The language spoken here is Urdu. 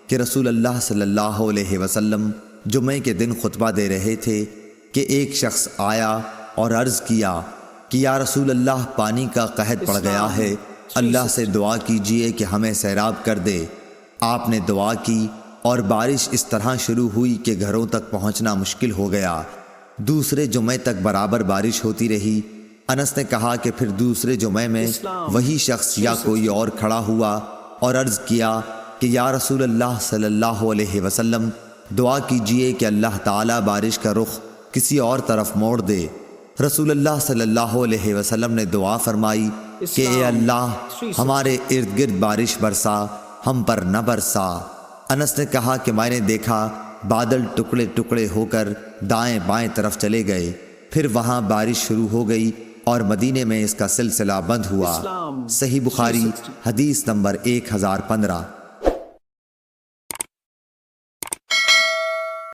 کہ رسول اللہ صلی اللہ علیہ وسلم جمعے کے دن خطبہ دے رہے تھے کہ ایک شخص آیا اور عرض کیا کہ یا رسول اللہ پانی کا قحط پڑ گیا ہے، اللہ سے دعا کیجئے کہ ہمیں سیراب کر دے۔ آپ نے دعا کی اور بارش اس طرح شروع ہوئی کہ گھروں تک پہنچنا مشکل ہو گیا۔ دوسرے جمعے تک برابر بارش ہوتی رہی۔ انس نے کہا کہ پھر دوسرے جمعے میں وہی شخص یا کوئی اور کھڑا ہوا اور عرض کیا کہ یا رسول اللہ صلی اللہ علیہ وسلم دعا کیجئے کہ اللہ تعالیٰ بارش کا رخ کسی اور طرف موڑ دے۔ رسول اللہ صلی اللہ علیہ وسلم نے دعا فرمائی کہ اے اللہ ہمارے ارد گرد بارش برسا، ہم پر نہ برسا۔ انس نے کہا کہ میں نے دیکھا بادل ٹکڑے ٹکڑے ہو کر دائیں بائیں طرف چلے گئے، پھر وہاں بارش شروع ہو گئی اور مدینے میں اس کا سلسلہ بند ہوا۔ صحیح بخاری حدیث نمبر 1015۔